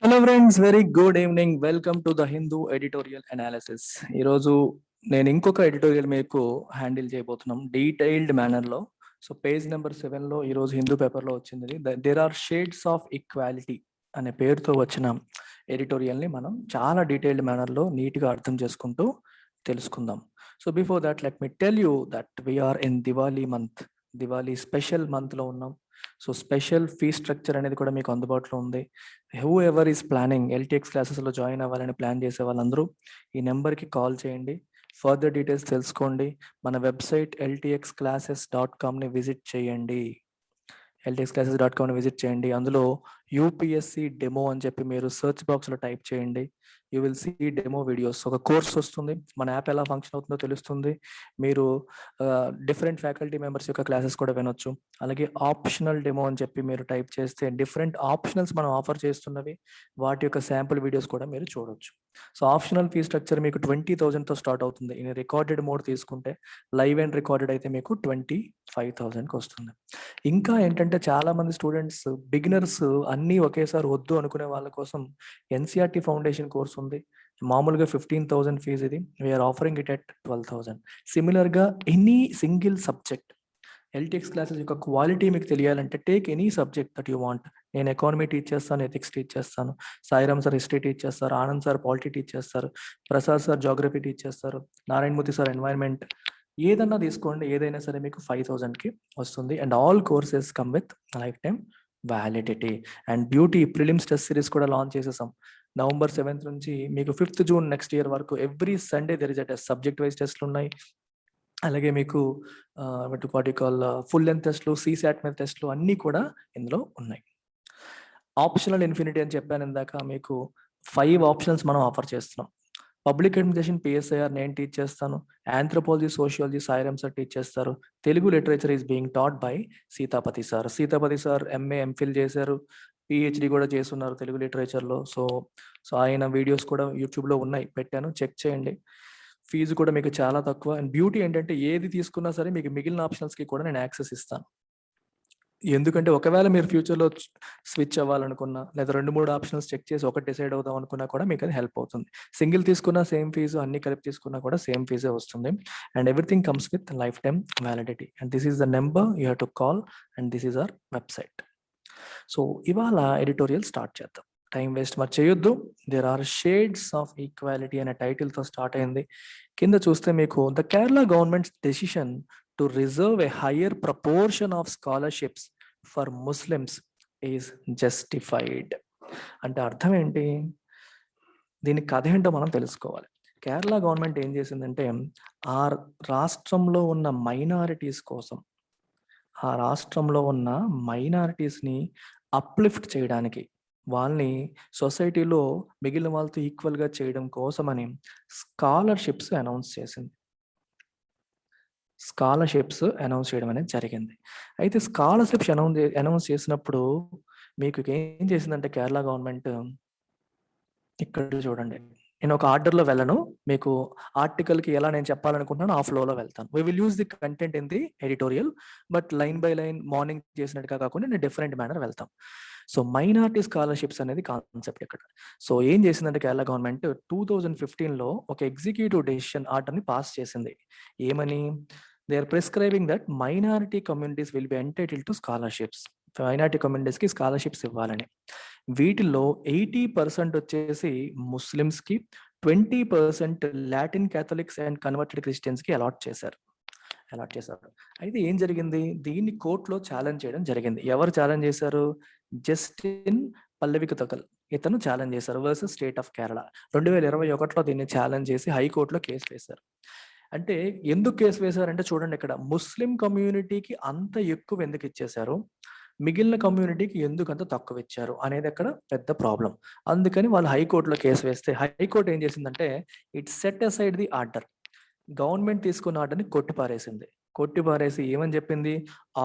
Hello friends, very good evening. Welcome to the Hindu editorial analysis. ఈరోజు నేను ఇంకొక editorial మీకు హ్యాండిల్ చేయబోతున్నాం డీటెయిల్డ్ మేనర్లో. సో పేజ్ నెంబర్ 7లో ఈరోజు హిందూ పేపర్లో వచ్చింది. There are shades of equality అనే పేరుతో వచ్చిన ఎడిటోరియల్ని మనం చాలా డీటెయిల్డ్ మేనర్లో నీట్గా అర్థం చేసుకుంటూ తెలుసుకుందాం. So before that let me tell you that we are in Diwali month. Diwali special మంత్లో ఉన్నాం. సో స్పెషల్ ఫీ స్ట్రక్చర్ అనేది కూడా మీకు అందుబాటులో ఉంది. Whoever is planning LTX క్లాసెస్లో జాయిన్ అవ్వాలని ప్లాన్ చేసే వాళ్ళందరూ ఈ నెంబర్కి కాల్ చేయండి. ఫర్దర్ డీటెయిల్స్ తెలుసుకోండి. మన వెబ్సైట్ ltxclasses.comని విజిట్ చేయండి. ltxclasses.comని విజిట్ చేయండి. అందులో యూపీఎస్సి డెమో అని చెప్పి మీరు సెర్చ్ బాక్స్లో టైప్ చేయండి. You will see demo videos. ఒక కోర్స్ వస్తుంది, మన యాప్ ఎలా ఫంక్షన్ అవుతుందో తెలుస్తుంది. మీరు డిఫరెంట్ ఫ్యాకల్టీ మెంబర్స్ యొక్క క్లాసెస్ కూడా వినొచ్చు. అలాగే ఆప్షనల్ డెమో అని చెప్పి మీరు టైప్ చేస్తే డిఫరెంట్ ఆప్షనల్స్ మనం ఆఫర్ చేస్తున్నవి, వాటి యొక్క శాంపుల్ వీడియోస్ కూడా మీరు చూడొచ్చు. సో ఆప్షనల్ ఫీ స్ట్రక్చర్ మీకు 20,000తో స్టార్ట్ అవుతుంది. ఇది రికార్డెడ్ మోడ్ తీసుకుంటే, లైవ్ అండ్ రికార్డెడ్ అయితే మీకు 25,000కి వస్తుంది. ఇంకా ఏంటంటే చాలా మంది స్టూడెంట్స్ బిగినర్స్ అన్నీ ఒకేసారి వద్దు అనుకునే వాళ్ళ కోసం ఎన్సీఆర్టీ ఫౌండేషన్ కోర్స్ ఉంది. మామూలుగా 15,000 ఫీజు, ఇది వీఆర్ ఆఫరింగ్ ఇట్ అట్ 12,000. సిమిలర్గా any single subject LTX classes యొక్క క్వాలిటీ మీకు తెలియాలంటే take any subject that you want. నేను ఎకానమీ టీచ్ చేస్తాను, ఎథిక్స్ టీచ్ చేస్తాను, సాయిరామ్ సార్ హిస్టరీ టీచ్ చేస్తారు, ఆనంద్ సార్ పాలిటీ టీచ్ చేస్తారు, ప్రసాద్ సార్ జాగ్రఫీ టీచ్ చేస్తారు, నారాయణమూర్తి సార్ ఎన్వైర్న్మెంట్. ఏదన్నా తీసుకోండి, ఏదైనా సరే మీకు 5,000కి వస్తుంది. And all courses come with life time validity. And beauty prelims test series కూడా లాంచ్ చేసేసాం. November 7th నుంచి మీకు 5th June నెక్స్ట్ ఇయర్ వరకు every Sunday there is a test. Subject wise టెస్ట్లు ఉన్నాయి. అలాగే మీకు ఫుల్ లెంత్ టెస్ట్లు, సీసాట్ మీద టెస్ట్లు అన్నీ కూడా ఇందులో ఉన్నాయి. ఆప్షనల్ ఇన్ఫినిటీ అని చెప్పాను ఇందాక. మీకు 5 ఆప్షన్స్ మనం ఆఫర్ చేస్తున్నాం. పబ్లిక్ అడ్మినిస్ట్రేషన్ పిఎస్ఐఆర్ నేను టీచ్ చేస్తాను. Anthropology, sociology Sairam sir teach చేస్తారు. Telugu literature is being taught by Sitapathi sir. Sitapathi sir MA MPhil చేశారు, పిహెచ్డి కూడా చేస్తున్నారు తెలుగు లిటరేచర్లో. సో ఆయన వీడియోస్ కూడా యూట్యూబ్లో ఉన్నాయి, పెట్టాను, చెక్ చేయండి. ఫీజు కూడా మీకు చాలా తక్కువ. అండ్ బ్యూటీ ఏంటంటే ఏది తీసుకున్నా సరే మీకు మిగిలిన ఆప్షన్స్కి కూడా నేను యాక్సెస్ ఇస్తాను. ఎందుకంటే ఒకవేళ మీరు ఫ్యూచర్లో స్విచ్ అవ్వాలనుకున్నా, లేదా 2-3 ఆప్షన్స్ చెక్ చేసి ఒకటి డిసైడ్ అవుదాం అనుకున్నా కూడా మీకు అది హెల్ప్ అవుతుంది. సింగిల్ తీసుకున్నా సేమ్ ఫీజు, అన్ని కలిపి తీసుకున్నా కూడా సేమ్ ఫీజే వస్తుంది. And everything comes with life time validity. And this is the number you have to call and this is our website. So ఇవాళ ఎడిటోరియల్ స్టార్ట్ చేద్దాం. టైం వేస్ట్ మరి చేయొద్దు. There are shades of equality అనే టైటిల్తో start అయింది. కింద చూస్తే మీకు the Kerala government's decision to reserve a higher proportion of scholarships for Muslims is justified. అంటే అర్థం ఏంటి? దీని కథ ఏంటో మనం తెలుసుకోవాలి. కేరళ గవర్నమెంట్ ఏం చేసిందంటే ఆ రాష్ట్రంలో ఉన్న మైనారిటీస్ కోసం, ఆ రాష్ట్రంలో ఉన్న మైనారిటీస్ని అప్లిఫ్ట్ చేయడానికి, వాళ్ళని సొసైటీలో మిగిలిన వాళ్ళతో ఈక్వల్గా చేయడం కోసమని స్కాలర్షిప్స్ అనౌన్స్ చేసింది. స్కాలర్షిప్స్ అనౌన్స్ చేయడం అనేది జరిగింది. అయితే స్కాలర్షిప్స్ అనౌన్స్ చేసినప్పుడు మీకు ఏం చేసిందంటే కేరళ గవర్నమెంట్, ఇక్కడ చూడండి, నేను ఒక ఆర్డర్లో వెళ్ళను, మీకు ఆర్టికల్కి ఎలా నేను చెప్పాలనుకుంటున్నాను ఆ ఫ్లోలో వెళ్తాను. We will use the content in the editorial, but line by line morning చేసినట్టుగా కాకుండా నేను డిఫరెంట్ మేనర్ వెళ్తాం. సో మైనారిటీ స్కాలర్షిప్స్ అనేది కాన్సెప్ట్ ఇక్కడ. సో ఏం చేసిందంటే కేరళ గవర్నమెంట్ 2015లో ఒక ఎగ్జిక్యూటివ్ డెసిషన్ ఆర్డర్ని పాస్ చేసింది. ఏమని? They are prescribing that minority communities will be entitled to scholarships. Minority కమ్యూనిటీస్కి స్కాలర్షిప్స్ ఇవ్వాలని. వీటిల్లో 80% వచ్చేసి ముస్లిమ్స్కి, 20% లాటిన్ క్యాథలిక్స్ అండ్ కన్వర్టెడ్ క్రిస్టియన్స్కి అలాట్ చేశారు. అయితే ఏం జరిగింది? దీన్ని కోర్టులో ఛాలెంజ్ చేయడం జరిగింది. ఎవరు ఛాలెంజ్ చేశారు? జస్టిన్ పల్లవిక తకల్ ఇతను ఛాలెంజ్ చేశారు వర్సెస్ స్టేట్ ఆఫ్ కేరళ. 2021లో దీన్ని ఛాలెంజ్ చేసి హైకోర్టులో కేసు వేశారు. అంటే ఎందుకు కేసు వేశారంటే చూడండి, ఇక్కడ ముస్లిం కమ్యూనిటీకి అంత ఎక్కువ ఎందుకు ఇచ్చేశారు, మిగిలిన కమ్యూనిటీకి ఎందుకు అంత తక్కువ ఇచ్చారు అనేది అక్కడ పెద్ద ప్రాబ్లం. అందుకని వాళ్ళు హైకోర్టులో కేసు వేస్తే హైకోర్టు ఏం చేసిందంటే it set aside the order. Government తీసుకున్న ఆర్డర్ని కొట్టిపారేసింది. కొట్టిపారేసి ఏమని చెప్పింది,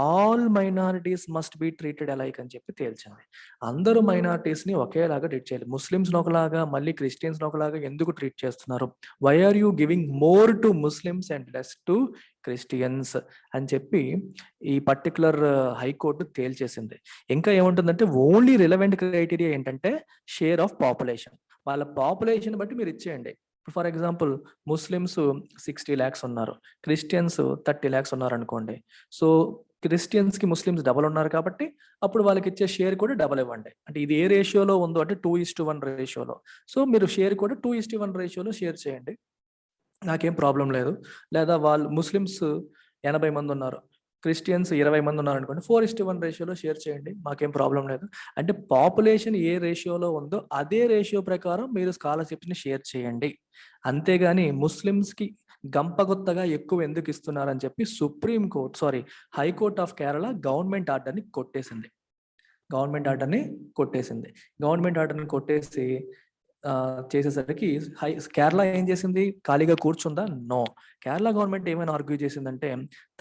all minorities must be treated alike అని చెప్పి తేల్చింది. అందరూ మైనారిటీస్ని ఒకేలాగా ట్రీట్ చేయాలి. ముస్లిమ్స్ని ఒకలాగా, మళ్ళీ క్రిస్టియన్స్ని ఒకలాగా ఎందుకు ట్రీట్ చేస్తున్నారు? Why are you giving more to Muslims and less to Christians అని చెప్పి ఈ పర్టికులర్ హైకోర్టు తేల్చేసింది. ఇంకా ఏముంటుందంటే ఓన్లీ రిలవెంట్ క్రైటీరియా ఏంటంటే షేర్ ఆఫ్ పాపులేషన్. వాళ్ళ పాపులేషన్ బట్టి మీరు ఇచ్చేయండి. ఫర్ ఎగ్జాంపుల్ ముస్లిమ్స్ 60 lakhs ఉన్నారు, క్రిస్టియన్స్ 30 lakhs ఉన్నారు అనుకోండి. సో క్రిస్టియన్స్కి ముస్లిమ్స్ డబల్ ఉన్నారు కాబట్టి అప్పుడు వాళ్ళకి ఇచ్చే షేర్ కూడా డబల్ ఇవ్వండి. అంటే ఇది ఏ రేషియోలో ఉందో అంటే 2:1 రేషియోలో. సో మీరు షేర్ కూడా 2:1 రేషియోలో షేర్ చేయండి, నాకేం ప్రాబ్లం లేదు. లేదా వాళ్ళు ముస్లిమ్స్ 80 మంది ఉన్నారు, క్రిస్టియన్స్ 20 మంది ఉన్నారు అనుకోండి, 4:1 రేషియోలో షేర్ చేయండి, మాకేం ప్రాబ్లం లేదు. అంటే పాపులేషన్ ఏ రేషియోలో ఉందో అదే రేషియో ప్రకారం మీరు స్కాలర్షిప్ని షేర్ చేయండి. అంతేగాని ముస్లిమ్స్కి గంపగుత్తగా ఎక్కువ ఎందుకు ఇస్తున్నారని చెప్పి హైకోర్ట్ ఆఫ్ కేరళ గవర్నమెంట్ ఆర్డర్ని కొట్టేసింది. గవర్నమెంట్ ఆర్డర్ని కొట్టేసి చేసేసరికి కేరళ ఏం చేసింది, ఖాళీగా కూర్చుందా? నో. కేరళ గవర్నమెంట్ ఏమైనా ఆర్గ్యూ చేసిందంటే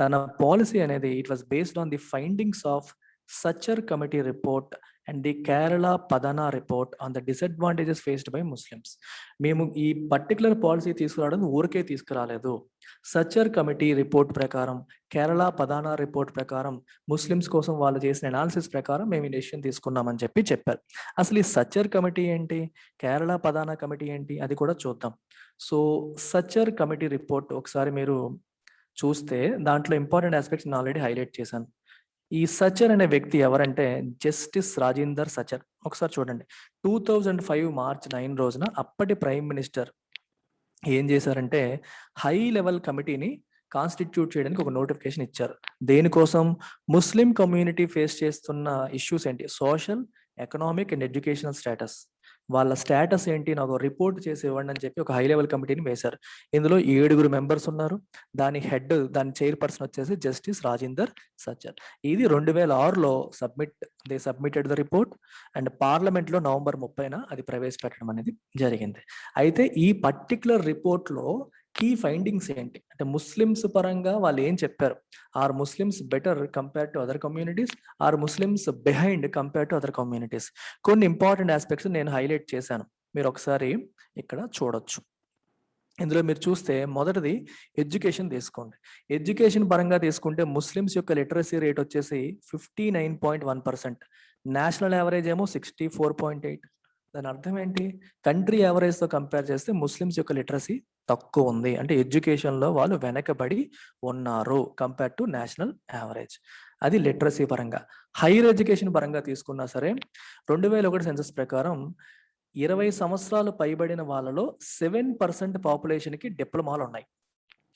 తన పాలసీ అనేది it was based on the findings of Sachar committee report and the Kerala Padana report on the disadvantages faced by Muslims. మేము ఈ పర్టికులర్ పాలసీ తీసుకురావడం ఊరికే తీసుకురాలేదు. సచర్ కమిటీ రిపోర్ట్ ప్రకారం, కేరళ పదానా రిపోర్ట్ ప్రకారం, ముస్లిమ్స్ కోసం వాళ్ళు చేసిన అనాలిసిస్ ప్రకారం మేము ఈ డెసిషన్ తీసుకున్నామని చెప్పారు. అసలు ఈ సచర్ కమిటీ ఏంటి, కేరళ పదానా కమిటీ ఏంటి, అది కూడా చూద్దాం. సో సచర్ కమిటీ రిపోర్ట్ ఒకసారి మీరు చూస్తే దాంట్లో ఇంపార్టెంట్ ఆస్పెక్ట్స్ నేను ఆల్రెడీ హైలైట్ చేశాను. ఈ సచర్ అనే వ్యక్తి ఎవరంటే జస్టిస్ రాజేందర్ సచర్. ఒకసారి చూడండి, 2005 March 9 రోజున అప్పటి ప్రైమ్ మినిస్టర్ ఏం చేశారంటే హై లెవెల్ కమిటీని కాన్స్టిట్యూట్ చేయడానికి ఒక నోటిఫికేషన్ ఇచ్చారు. దేనికోసం? ముస్లిం కమ్యూనిటీ ఫేస్ చేస్తున్న ఇష్యూస్ ఏంటి, social, economic and educational status, వాళ్ళ స్టేటస్ ఏంటి, నాకు రిపోర్ట్ చేసి ఇవ్వండి అని చెప్పి ఒక హై లెవెల్ కమిటీని వేశారు. ఇందులో 7 మెంబర్స్ ఉన్నారు. దాని చైర్పర్సన్ వచ్చేసి జస్టిస్ రాజేందర్ సచర్. ఇది 2006లో సబ్మిటెడ్ ద రిపోర్ట్ అండ్ పార్లమెంట్లో November 30న అది ప్రవేశపెట్టడం అనేది జరిగింది. అయితే ఈ పర్టికులర్ రిపోర్ట్లో కీ ఫైండింగ్స్ ఏంటి అంటే ముస్లిమ్స్ పరంగా వాళ్ళు ఏం చెప్పారు, are Muslims better compare to other communities, are Muslims behind compare to other communities, కొన్ని ఇంపార్టెంట్ ఆస్పెక్ట్స్ నేను హైలైట్ చేశాను, మీరు ఒకసారి ఇక్కడ చూడొచ్చు. ఇందులో మీరు చూస్తే మొదటిది ఎడ్యుకేషన్ తీసుకోండి. ఎడ్యుకేషన్ పరంగా తీసుకుంటే ముస్లిమ్స్ యొక్క లిటరసీ రేట్ వచ్చేసి 59.1%, నేషనల్ యావరేజ్ ఏమో 64.8. దాని అర్థం ఏంటి, కంట్రీ యావరేజ్తో కంపేర్ చేస్తే ముస్లిమ్స్ యొక్క లిటరసీ తక్కువ ఉంది, అంటే ఎడ్యుకేషన్లో వాళ్ళు వెనకబడి ఉన్నారు కంపేర్ టు నేషనల్ యావరేజ్. అది లిటరసీ పరంగా. హైయర్ ఎడ్యుకేషన్ పరంగా తీసుకున్నా సరే 2001 సెన్సస్ ప్రకారం 20 సంవత్సరాలు పైబడిన వాళ్ళలో 7% పాపులేషన్కి డిప్లొమాలు ఉన్నాయి.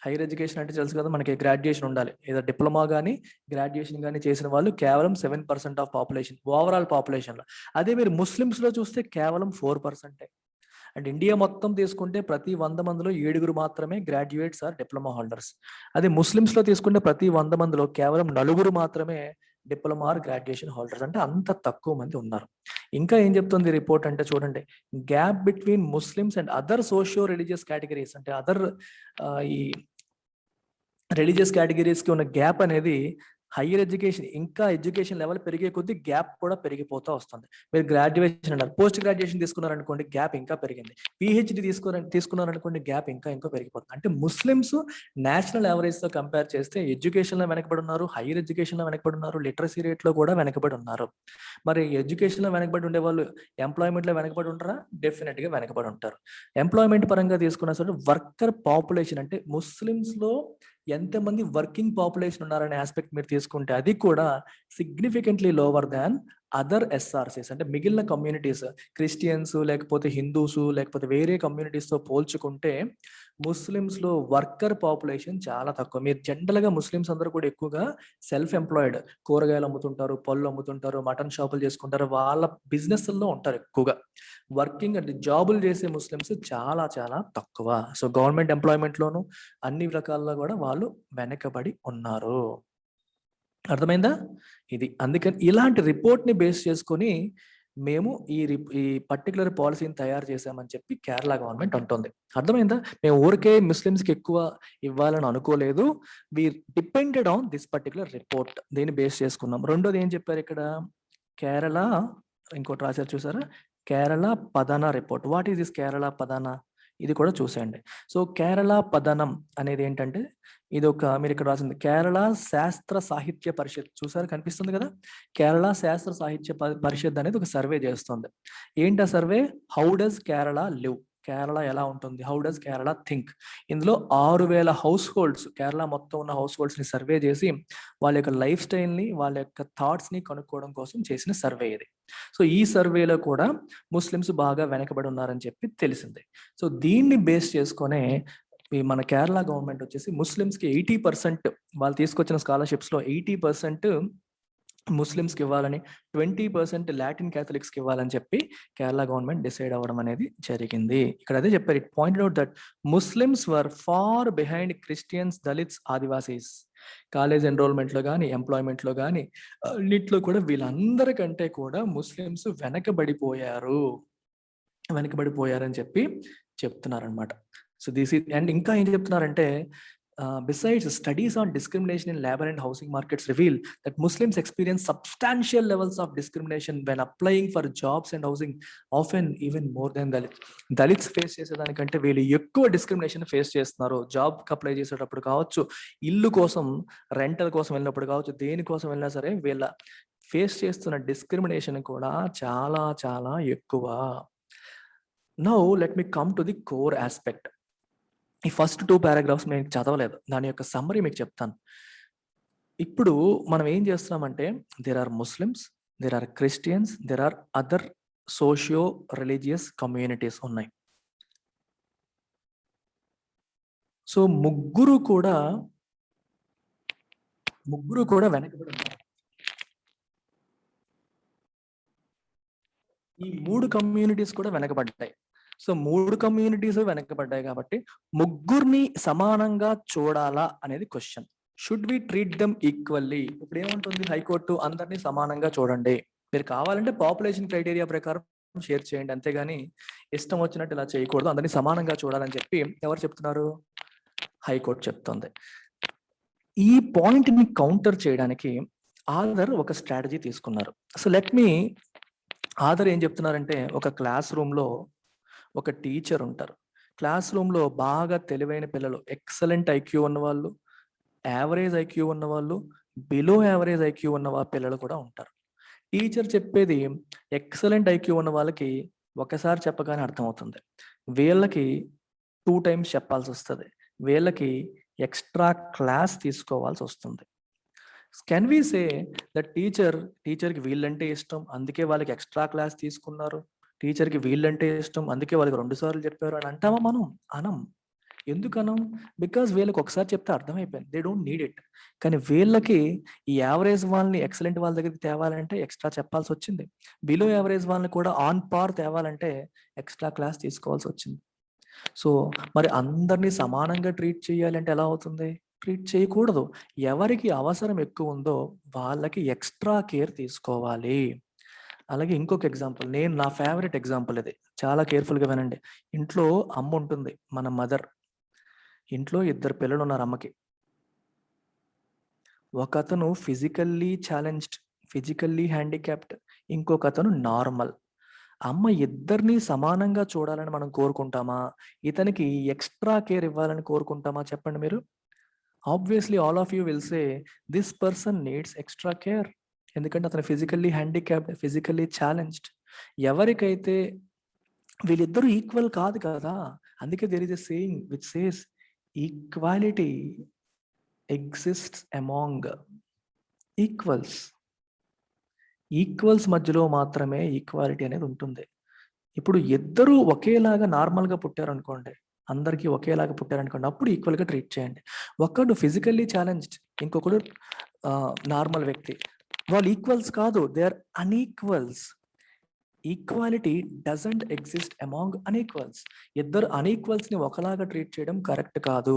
హైయర్ ఎడ్యుకేషన్ అంటే తెలుసు కదా, మనకి గ్రాడ్యుయేషన్ ఉండాలి, ఏదో డిప్లొమా కానీ గ్రాడ్యుయేషన్ కానీ చేసిన వాళ్ళు కేవలం 7% ఆఫ్ పాపులేషన్, ఓవరాల్ పాపులేషన్లో. అదే మీరు ముస్లిమ్స్లో చూస్తే కేవలం 4%. అండ్ ఇండియా మొత్తం తీసుకుంటే ప్రతి 100 మందిలో 7 మాత్రమే గ్రాడ్యుయేట్స్ ఆర్ డిప్లొమా హోల్డర్స్. అదే ముస్లిమ్స్లో తీసుకుంటే ప్రతి 100 మందిలో కేవలం 4 మాత్రమే డిప్లొమా ఆర్ గ్రాడ్యుయేషన్ హోల్డర్స్. అంటే అంత తక్కువ మంది ఉన్నారు. ఇంకా ఏం చెప్తుంది రిపోర్ట్ అంటే చూడండి, gap between Muslims and other socio religious categories, అంటే అదర్ ఈ రిలీజియస్ కేటగిరీస్కి ఉన్న గ్యాప్ అనేది హైయర్ ఎడ్యుకేషన్, ఇంకా ఎడ్యుకేషన్ లెవెల్ పెరిగే కొద్దీ గ్యాప్ కూడా పెరిగిపోతూ వస్తుంది. మీరు గ్రాడ్యుయేషన్ అన్నారు, పోస్ట్ గ్రాడ్యుయేషన్ తీసుకున్నారనుకోండి గ్యాప్ ఇంకా పెరిగింది, పిహెచ్డి తీసుకున్నారనుకోండి గ్యాప్ ఇంకా పెరిగిపోతుంది. అంటే ముస్లిమ్స్ నేషనల్ యావరేజ్తో కంపేర్ చేస్తే ఎడ్యుకేషన్లో వెనకబడి ఉన్నారు, హైయర్ ఎడ్యుకేషన్లో వెనకబడి ఉన్నారు, లిటరసీ రేట్లో కూడా వెనకబడి ఉన్నారు. మరి ఎడ్యుకేషన్లో వెనకబడి ఉండే వాళ్ళు ఎంప్లాయ్మెంట్లో వెనకబడి ఉంటారా? డెఫినెట్గా వెనకబడి ఉంటారు. ఎంప్లాయ్మెంట్ పరంగా తీసుకున్నా సరే వర్కర్ పాపులేషన్, అంటే ముస్లిమ్స్లో ఎంతమంది వర్కింగ్ పాపులేషన్ ఉన్నారనే ఆస్పెక్ట్ మీరు తీసుకుంటే అది కూడా సిగ్నిఫికెంట్లీ లోవర్ దాన్ అదర్ ఎస్ఆర్సీస్, అంటే మిగిలిన కమ్యూనిటీస్, క్రిస్టియన్స్ లేకపోతే హిందూస్ లేకపోతే వేరే కమ్యూనిటీస్తో పోల్చుకుంటే ముస్లిమ్స్లో వర్కర్ పాపులేషన్ చాలా తక్కువ. మీరు జనరల్గా ముస్లిమ్స్ అందరూ కూడా ఎక్కువగా సెల్ఫ్ ఎంప్లాయిడ్, కూరగాయలు అమ్ముతుంటారు, పళ్ళు అమ్ముతుంటారు, మటన్ షాపులు చేసుకుంటారు, వాళ్ళ బిజినెస్ల్లో ఉంటారు ఎక్కువగా. వర్కింగ్ అంటే జాబులు చేసే ముస్లిమ్స్ చాలా చాలా తక్కువ. సో గవర్నమెంట్ ఎంప్లాయ్మెంట్లోను అన్ని రకాల్లో కూడా వాళ్ళు వెనకబడి ఉన్నారు. అర్థమైందా? ఇది అందుకని ఇలాంటి రిపోర్ట్ని బేస్ చేసుకొని మేము ఈ పర్టికులర్ పాలసీని తయారు చేశామని చెప్పి కేరళ గవర్నమెంట్ అంటుంది. అర్థమైందా? మేము ఊరికే ముస్లిమ్స్కి ఎక్కువ ఇవ్వాలని అనుకోలేదు. We depended on this particular report. దీన్ని బేస్ చేసుకున్నాం. రెండోది ఏం చెప్పారు ఇక్కడ? కేరళ ఇంకోటి రాశారు చూసారా? Kerala Padana report. What is this Kerala Padana? ఇది కూడా చూసేయండి. సో కేరళ పదనం అనేది ఏంటంటే ఇది ఒక మీరు ఇక్కడ రాసింది కేరళ శాస్త్ర సాహిత్య పరిషత్. చూసారు కనిపిస్తుంది కదా? కేరళ శాస్త్ర సాహిత్య పరిషత్ అనేది ఒక సర్వే చేస్తుంది. ఏంటి ఆ survey? How does Kerala live? Kerala ఎలా ఉంటుంది? How does Kerala think? ఇందులో 6,000 హౌస్ హోల్డ్స్, కేరళ మొత్తం ఉన్న హౌస్ హోల్డ్స్ ని సర్వే చేసి వాళ్ళ యొక్క లైఫ్ స్టైల్ ని, వాళ్ళ యొక్క థాట్స్ ని కనుక్కోవడం కోసం చేసిన సర్వే ఇది. సో ఈ సర్వేలో కూడా ముస్లిమ్స్ బాగా వెనకబడి ఉన్నారని చెప్పి తెలిసింది. సో దీన్ని బేస్ చేసుకునే ఈ మన కేరళ గవర్నమెంట్ వచ్చేసి ముస్లిమ్స్కి 80% వాళ్ళు తీసుకొచ్చిన స్కాలర్షిప్స్లో 80% ముస్లిమ్స్కి ఇవ్వాలని, 20% లాటిన్ క్యాథలిక్స్కి ఇవ్వాలని చెప్పి కేరళ గవర్నమెంట్ డిసైడ్ అవ్వడం అనేది జరిగింది. ఇక్కడ అదే చెప్పారు. It pointed out that Muslims were far behind Christians, Dalits, Adivasis. College ఎన్రోల్మెంట్లో కానీ, ఎంప్లాయ్మెంట్లో కానీ అన్నిట్లో కూడా వీళ్ళందరికంటే కూడా ముస్లిమ్స్ వెనకబడిపోయారని చెప్పి చెప్తున్నారనమాట. సో దిస్ ఇస్ అండ్ ఇంకా ఏం చెప్తున్నారంటే besides studies on discrimination in labor and housing markets reveal that Muslims experience substantial levels of discrimination when applying for jobs and housing, often even more than Dalits. Dalits face చేసేదానికంటే వీళ్ళు ఎక్కువ discrimination face చేస్తున్నారు. జాబ్కి apply చేసేటప్పుడు కావచ్చు, ఇల్లు కోసం, rental కోసం వెళ్ళినప్పుడు కావచ్చు, దేనికోసం వెళ్ళినా సరే వీళ్ళ ఫేస్ చేస్తున్న డిస్క్రిమినేషన్ కూడా చాలా చాలా ఎక్కువ. Now let me come to the core aspect. ఈ ఫస్ట్ 2 పారాగ్రాఫ్స్ నేను చదవలేదు, దాని యొక్క సమ్మరీ మీకు చెప్తాను. ఇప్పుడు మనం ఏం చేస్తున్నామంటే there are Muslims, there are Christians, there are other socio religious communities ఉన్నాయి. సో ముగ్గురు కూడా వెనకబడి ఉన్నారు. ఈ 3 కమ్యూనిటీస్ కూడా వెనకబడ్డాయి. సో 3 కమ్యూనిటీస్ వెనకబడ్డాయి కాబట్టి ముగ్గురిని సమానంగా చూడాలా అనేది question. Should we treat them equally? ఇప్పుడు ఏమంటుంది హైకోర్టు? అందరినీ సమానంగా చూడండి. మీరు కావాలంటే పాపులేషన్ క్రైటీరియా ప్రకారం షేర్ చేయండి, అంతేగాని ఇష్టం వచ్చినట్టు ఇలా చేయకూడదు, అందరినీ సమానంగా చూడాలని చెప్పి ఎవరు చెప్తున్నారు? హైకోర్టు చెప్తుంది. ఈ పాయింట్ ని కౌంటర్ చేయడానికి ఆదర్ ఒక స్ట్రాటజీ తీసుకున్నారు. సో లెట్ మీ ఆదర్ ఏం చెప్తున్నారంటే, ఒక క్లాస్ రూమ్లో ఒక టీచర్ ఉంటారు. క్లాస్ రూమ్లో బాగా తెలివైన పిల్లలు, ఎక్సలెంట్ ఐక్యూ ఉన్నవాళ్ళు, యావరేజ్ ఐక్యూ ఉన్నవాళ్ళు, బిలో యావరేజ్ ఐక్యూ ఉన్న పిల్లలు కూడా ఉంటారు. టీచర్ చెప్పేది ఎక్సలెంట్ ఐక్యూ ఉన్న వాళ్ళకి ఒకసారి చెప్పగానే అర్థమవుతుంది. వీళ్ళకి 2 times చెప్పాల్సి వస్తుంది. వీళ్ళకి ఎక్స్ట్రా క్లాస్ తీసుకోవాల్సి వస్తుంది. కెన్ వి సే దట్ టీచర్కి వీళ్ళంటే ఇష్టం అందుకే వాళ్ళకి ఎక్స్ట్రా క్లాస్ తీసుకున్నారు, టీచర్కి వీళ్ళంటే ఇష్టం అందుకే వాళ్ళకి 2 సార్లు చెప్పారు అని అంటామా? మనం అనం. ఎందుకనం? బికాజ్ వీళ్ళకి ఒకసారి చెప్తే అర్థమైపోయింది, దే డోంట్ నీడ్ ఇట్. కానీ వీళ్ళకి ఈ యావరేజ్ వాళ్ళని ఎక్సలెంట్ వాళ్ళ దగ్గరికి తేవాలంటే ఎక్స్ట్రా చెప్పాల్సి వచ్చింది. బిలో యావరేజ్ వాళ్ళని కూడా ఆన్ పార్ తేవాలంటే ఎక్స్ట్రా క్లాస్ తీసుకోవాల్సి వచ్చింది. సో మరి అందరినీ సమానంగా ట్రీట్ చేయాలంటే ఎలా అవుతుంది? ట్రీట్ చేయకూడదు. ఎవరికి అవసరం ఎక్కువ ఉందో వాళ్ళకి ఎక్స్ట్రా కేర్ తీసుకోవాలి. అలాగే ఇంకొక ఎగ్జాంపుల్, నా ఫేవరెట్ ఎగ్జాంపుల్ ఇది, చాలా కేర్ఫుల్గా వినండి. ఇంట్లో అమ్మ ఉంటుంది, మన మదర్. ఇంట్లో 2 పిల్లలు ఉన్నారు అమ్మకి. ఒక అతను ఫిజికల్లీ ఛాలెంజ్డ్, ఫిజికల్లీ హ్యాండిక్యాప్డ్, ఇంకొక అతను నార్మల్. అమ్మ ఇద్దరిని సమానంగా చూడాలని మనం కోరుకుంటామా? ఇతనికి ఎక్స్ట్రా కేర్ ఇవ్వాలని కోరుకుంటామా? చెప్పండి మీరు. Obviously all of you will say this person needs extra care. ఎందుకంటే అతను ఫిజికల్లీ హ్యాండిక్యాప్డ్, ఫిజికల్లీ ఛాలెంజ్డ్. ఎవరికైతే వీళ్ళిద్దరూ ఈక్వల్ కాదు కదా, అందుకే there is a saying which says equality exists among equals. Equals మధ్యలో మాత్రమే ఈక్వాలిటీ అనేది ఉంటుంది. ఇప్పుడు ఇద్దరు ఒకేలాగా నార్మల్గా పుట్టారనుకోండి, అందరికీ ఒకేలాగా పుట్టారనుకోండి, అప్పుడు ఈక్వల్గా ట్రీట్ చేయండి. ఒకడు ఫిజికల్లీ ఛాలెంజ్డ్, ఇంకొకడు నార్మల్ వ్యక్తి, వాళ్ళు ఈక్వల్స్ కాదు, they are unequals. Equality doesn't exist among unequals. ఇద్దరు అన్ఈక్వల్స్ ని ఒకలాగా ట్రీట్ చేయడం కరెక్ట్ కాదు,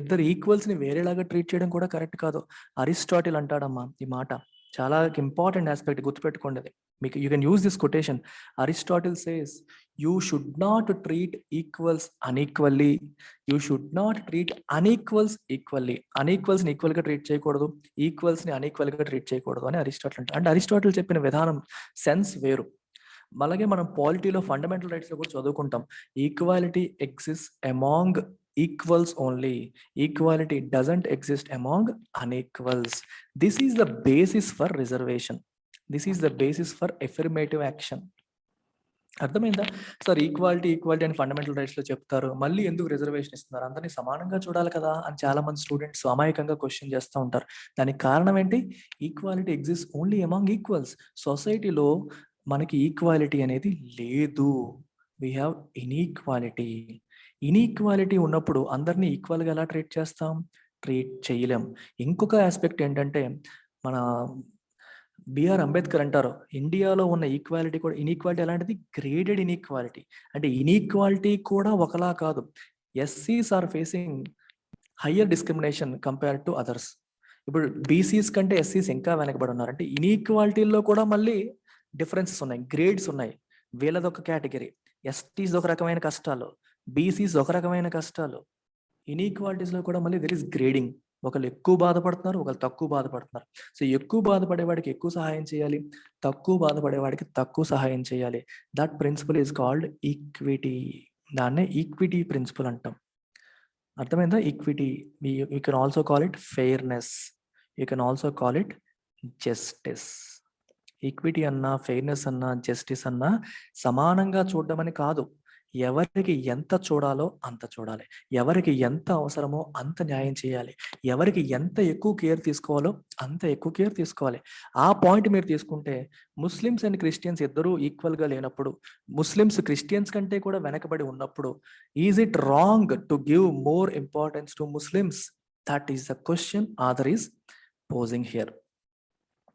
ఇద్దరు ఈక్వల్స్ ని వేరేలాగా ట్రీట్ చేయడం కూడా కరెక్ట్ కాదు. అరిస్టాటిల్ అంటాడమ్మా ఈ మాట, చాలా ఇంపార్టెంట్ ఆస్పెక్ట్, గుర్తుపెట్టుకోండి అది. మీకు you can use this quotation. Aristotle says you should not treat equals unequally, you should not treat unequals equally. అన్ఈక్వల్స్ని ఈక్వల్గా ట్రీట్ చేయకూడదు, ఈక్వల్స్ని అన్ఈక్వల్గా ట్రీట్ చేయకూడదు అని అరిస్టాటిల్ అంటారు. అంటే అరిస్టాటిల్ చెప్పిన విధానం, సెన్స్ వేరు. అలాగే మనం పాలిటీలో ఫండమెంటల్ రైట్స్లో కూడా చదువుకుంటాం, equality exist among equals only, equality doesn't exist among unequals. This is the basis for reservation, this is the basis for affirmative action. అర్థమైందా సార్? ఈక్వాలిటీ అని ఫండమెంటల్ రైట్స్ లో చెప్తారు, మళ్ళీ ఎందుకు రిజర్వేషన్ ఇస్తున్నారు, అందరినీ సమానంగా చూడాలి కదా అని చాలా మంది స్టూడెంట్స్ అమాయకంగా క్వశ్చన్ చేస్తూ ఉంటారు. దానికి కారణం ఏంటి? Equality exist only among equals. సొసైటీలో మనకి ఈక్వాలిటీ అనేది లేదు, వీ హ్యావ్ ఇన్ఈక్వాలిటీ. ఇన్ఈక్వాలిటీ ఉన్నప్పుడు అందరినీ ఈక్వల్గా ఎలా ట్రీట్ చేస్తాం? ట్రీట్ చేయలేం. ఇంకొక ఆస్పెక్ట్ ఏంటంటే, మన బిఆర్ అంబేద్కర్ అంటారు, ఇండియాలో ఉన్న ఈక్వాలిటీ కూడా, ఇన్ఈక్వాలిటీ ఎలాంటిది? Graded inequality. అంటే ఇన్ఈక్వాలిటీ కూడా ఒకలా కాదు. ఎస్సీస్ are facing higher discrimination compare to others. ఇప్పుడు బీసీస్ కంటే ఎస్సీస్ ఇంకా వెనకబడి ఉన్నారు. అంటే ఇన్ఈక్వాలిటీలో కూడా మళ్ళీ డిఫరెన్సెస్ ఉన్నాయి, గ్రేడ్స్ ఉన్నాయి. వీళ్ళది ఒక కేటగిరీ, ఎస్టీస్ ఒక రకమైన కష్టాలు, బీసీస్ ఒక రకమైన కష్టాలు. ఇన్ఈక్వాలిటీస్లో కూడా మళ్ళీ దెర్ ఇస్ గ్రేడింగ్. ఒకళ్ళు ఎక్కువ బాధపడుతున్నారు, ఒకళ్ళు తక్కువ బాధపడుతున్నారు. సో ఎక్కువ బాధపడేవాడికి ఎక్కువ సహాయం చేయాలి, తక్కువ బాధపడేవాడికి తక్కువ సహాయం చేయాలి. That principle is called equity. దాన్నే ఈక్విటీ ప్రిన్సిపల్ అంటాం. అర్థమైందా? Equity. You can also call it fairness, you can also call it justice. Equity అన్నా, ఫెయిర్నెస్ అన్నా, జస్టిస్ అన్నా సమానంగా చూడడం అని కాదు. ఎవరికి ఎంత చూడాలో అంత చూడాలి, ఎవరికి ఎంత అవసరమో అంత న్యాయం చేయాలి, ఎవరికి ఎంత ఎక్కువ కేర్ తీసుకోవాలో అంత ఎక్కువ కేర్ తీసుకోవాలి. ఆ పాయింట్ మీరు తీసుకుంటే, ముస్లిమ్స్ అండ్ క్రిస్టియన్స్ ఇద్దరూ ఈక్వల్గా లేనప్పుడు, ముస్లిమ్స్ క్రిస్టియన్స్ కంటే కూడా వెనకబడి ఉన్నప్పుడు, is it wrong to give more importance to Muslims? That is the question author is posing here.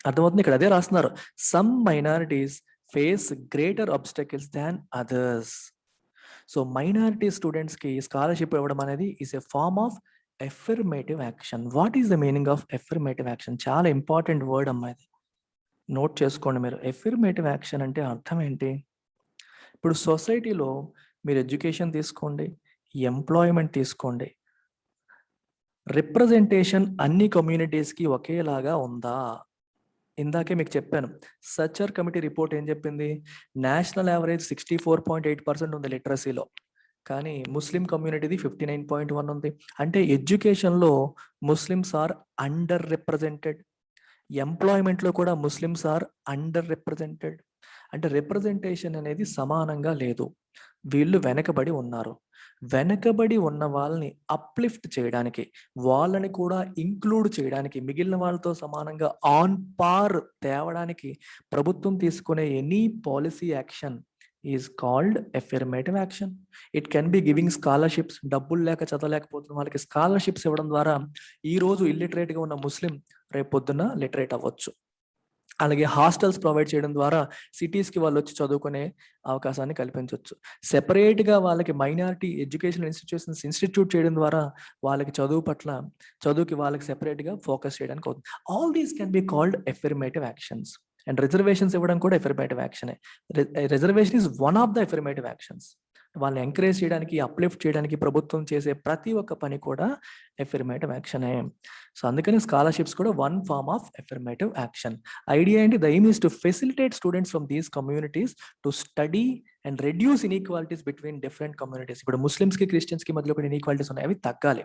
అర్థమవుతుంది? ఇక్కడ అదే రాస్తున్నారు, some minorities face greater obstacles than others. So minority స్టూడెంట్స్కి స్కాలర్షిప్ ఇవ్వడం అనేది is a form of affirmative action. What is the meaning of affirmative action? చాలా important word అమ్మా ఇది, నోట్ చేసుకోండి మీరు. ఎఫర్మేటివ్ యాక్షన్ అంటే అర్థం ఏంటి? ఇప్పుడు సొసైటీలో మీరు ఎడ్యుకేషన్ తీసుకోండి, ఎంప్లాయ్మెంట్ తీసుకోండి, రిప్రజెంటేషన్ అన్ని కమ్యూనిటీస్కి ఒకేలాగా ఉందా? ఇందాకే మీకు చెప్పాను, సచ్చర్ కమిటీ రిపోర్ట్ ఏం చెప్పింది? నేషనల్ యావరేజ్ 64.8% ఉంది లిటరసీలో, కానీ ముస్లిం కమ్యూనిటీది 59.1 ఉంది. అంటే ఎడ్యుకేషన్లో ముస్లిమ్స్ ఆర్ అండర్ రిప్రజెంటెడ్, ఎంప్లాయ్మెంట్లో కూడా ముస్లిమ్స్ ఆర్ అండర్ రిప్రజెంటెడ్. అంటే రిప్రజెంటేషన్ అనేది సమానంగా లేదు, వీళ్ళు వెనకబడి ఉన్నారు. వెనకబడి ఉన్న వాళ్ళని అప్లిఫ్ట్ చేయడానికి, వాళ్ళని కూడా ఇంక్లూడ్ చేయడానికి, మిగిలిన వాళ్ళతో సమానంగా ఆన్ పార్ తేవడానికి ప్రభుత్వం తీసుకునే any policy action is called affirmative action. It can be giving scholarships. డబ్బులు లేక చదవలేకపోతున్న వాళ్ళకి స్కాలర్షిప్స్ ఇవ్వడం ద్వారా ఈ రోజు ఇల్లిటరేట్గా ఉన్న ముస్లిం రేపు పొద్దున్న లిటరేట్ అవ్వచ్చు. అలాగే హాస్టల్స్ ప్రొవైడ్ చేయడం ద్వారా సిటీస్కి వాళ్ళు వచ్చి చదువుకునే అవకాశాన్ని కల్పించవచ్చు. సెపరేట్గా వాళ్ళకి మైనారిటీ ఎడ్యుకేషనల్ ఇన్స్టిట్యూషన్స్ ఇన్స్టిట్యూట్ చేయడం ద్వారా వాళ్ళకి చదువుకి వాళ్ళకి సెపరేట్గా ఫోకస్ చేయడానికి అవుతుంది. All these can be called affirmative actions. And reservations ఇవ్వడం కూడా ఎఫర్మేటివ్ యాక్షనే. Reservation is one of the affirmative actions. వాళ్ళని ఎంకరేజ్ చేయడానికి, అప్లిఫ్ట్ చేయడానికి ప్రభుత్వం చేసే ప్రతి ఒక్క పని కూడా ఎఫర్మేటివ్ యాక్షనే. సో అందుకని స్కాలర్షిప్స్ కూడా one form of affirmative action. Idea ఏంటి? The aim is to facilitate students from these communities to study and reduce inequalities between different communities. ఇప్పుడు ముస్లిమ్స్కి క్రిస్టియన్స్కి మధ్యలో కూడా ఇన్ఈక్వాలిటీస్ ఉన్నాయి, అవి తగ్గాలి.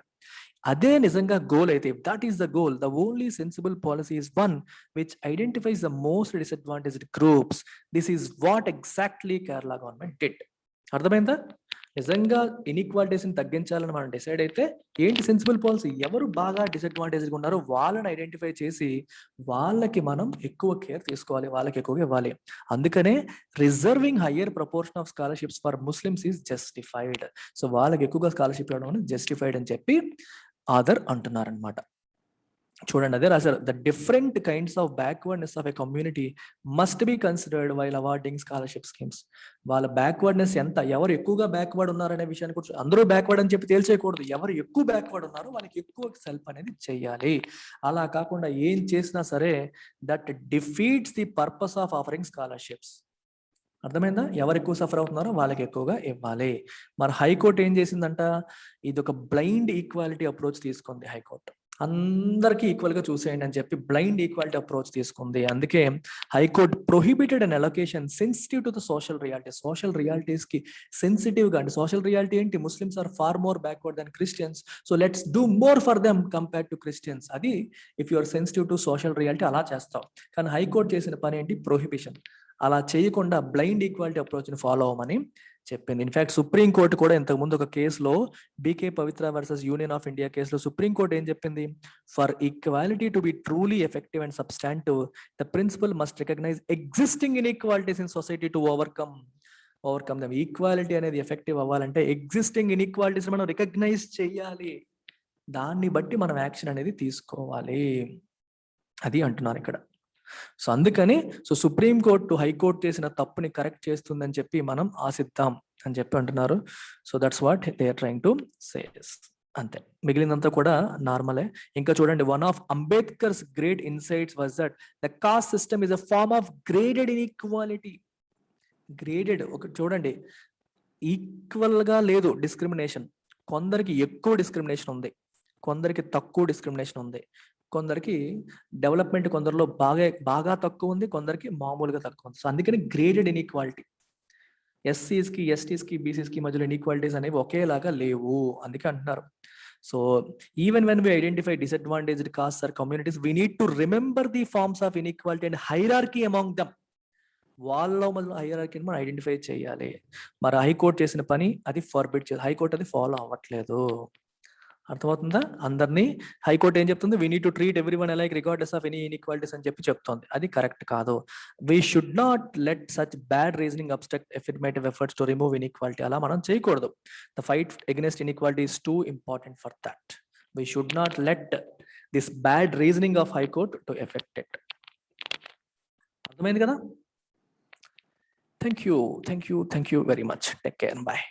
అదే నిజంగా గోల్ అయితే, if that is the goal, the only sensible policy is one which identifies the most disadvantaged groups. This is what exactly Kerala government did. అర్థమైందా? నిజంగా ఇన్ఈక్వాలిటీస్ని తగ్గించాలని మనం డిసైడ్ అయితే ఏంటి సెన్సిబుల్ పాలసీ? ఎవరు బాగా డిసడ్వాంటేజ్గా ఉన్నారో వాళ్ళని ఐడెంటిఫై చేసి వాళ్ళకి మనం ఎక్కువ కేర్ తీసుకోవాలి, వాళ్ళకి ఎక్కువగా ఇవ్వాలి. అందుకనే reserving higher proportion of scholarships for Muslims is justified. So వాళ్ళకి ఎక్కువగా స్కాలర్షిప్ ఇవ్వడం జస్టిఫైడ్ అని చెప్పి ఆథర్ అంటున్నారనమాట. చూడండి అదే రాశారు, the different kinds of backwardness of a community must be considered while awarding scholarship schemes. వాళ్ళ బ్యాక్వర్డ్నెస్ ఎంత, ఎవరు ఎక్కువగా బ్యాక్వర్డ్ ఉన్నారనే విషయాన్ని కూడా అందరూ బ్యాక్వర్డ్ అని చెప్పి తేల్చేయకూడదు. ఎవరు ఎక్కువ బ్యాక్వర్డ్ ఉన్నారో వాళ్ళకి ఎక్కువ సెల్ఫ్ అనేది చేయాలి. అలా కాకుండా ఏం చేసినా సరే that defeats the purpose of offering scholarships. అర్థమైందా? ఎవరు ఎక్కువ సఫర్ అవుతున్నారో వాళ్ళకి ఎక్కువగా ఇవ్వాలి. మరి హైకోర్టు ఏం చేసిందంట, ఇది ఒక బ్లైండ్ ఈక్వాలిటీ అప్రోచ్ తీసుకుంది హైకోర్టు. అందరికీ ఈక్వల్ గా చూసేయండి అని చెప్పి బ్లైండ్ ఈక్వాలిటీ అప్రోచ్ తీసుకుంది. అందుకే high court prohibited an allocation sensitive to the social reality. Social realities కి సెన్సిటివ్ గా, అంటే సోషల్ రియాలిటీ ఏంటి, Muslims are far more backward than Christians, so let's do more for them compare to Christians. అది if you are sensitive to social reality అలా చేస్తావు. కానీ high court చేసిన పని ఏంటి, ప్రొహిబిషన్. అలా చేయకుండా బ్లైండ్ ఈక్వాలిటీ అప్రోచ్ని ఫాలో అవ్వమని చెప్పింది. ఇన్ఫాక్ట్ సుప్రీంకోర్టు కూడా ఇంతకుముందు ఒక కేసులో B K Pavitra versus union of India కేసులో సుప్రీంకోర్టు ఏం చెప్పింది, for equality to be truly effective and substantive the principle must recognise existing inequalities in society to overcome them. Equality అనేది ఎఫెక్టివ్ అవ్వాలంటే ఎగ్జిస్టింగ్ ఇన్ఈక్వాలిటీస్ మనం రికగ్నైజ్ చేయాలి, దాన్ని బట్టి మనం యాక్షన్ అనేది తీసుకోవాలి, అది అంటున్నారు ఇక్కడ. సో అందుకని సుప్రీంకోర్టు హైకోర్టు చేసిన తప్పుని కరెక్ట్ చేస్తుందని చెప్పి మనం ఆశిద్దాం అని చెప్పి అంటున్నారు. So that's what they are trying to say. అంతే, మిగిలినంతా కూడా నార్మలే. ఇంకా చూడండి, one of Ambedkar's great insights was that the caste system is a form of graded inequality. Graded, ఒక చూడండి, ఈక్వల్ గా లేదు డిస్క్రిమినేషన్. కొందరికి ఎక్కువ డిస్క్రిమినేషన్ ఉంది, కొందరికి తక్కువ డిస్క్రిమినేషన్ ఉంది, కొందరికి డెవలప్మెంట్ కొందరిలో బాగా తక్కువ ఉంది, కొందరికి మామూలుగా తక్కువ ఉంది. సో అందుకని గ్రేడెడ్ ఇన్ఈక్వాలిటీ. ఎస్సీస్ కి, ఎస్టీస్ కి, బీసీస్ కి మధ్యలో ఇన్ఈక్వాలిటీస్ అనేవి ఒకేలాగా లేవు, అందుకే అంటున్నారు. So even when we identify disadvantaged caste or communities, we need to remember the forms of inequality and hierarchy among them. వాళ్ళలో మధ్యలో హైరార్కీని మనం ఐడెంటిఫై చేయాలి. మరి హైకోర్టు చేసిన పని అది ఫార్బిడ్ చేయాలి, హైకోర్టు అది ఫాలో అవ్వట్లేదు. అర్థమవుతుందా అందరినీ? హైకోర్టు ఏం చెప్తుంది, we need to treat everyone alike regardless of any inequalities అని చెప్పి చెప్తోంది. అది కరెక్ట్ కాదు. We should not let such bad reasoning obstruct affirmative efforts to remove inequality. అలా మనం చేయకూడదు. The fight against inequality is too important for that. We should not let this bad reasoning of high court to affect it. అర్థమైంది కదా? Thank you very much. Take care, bye.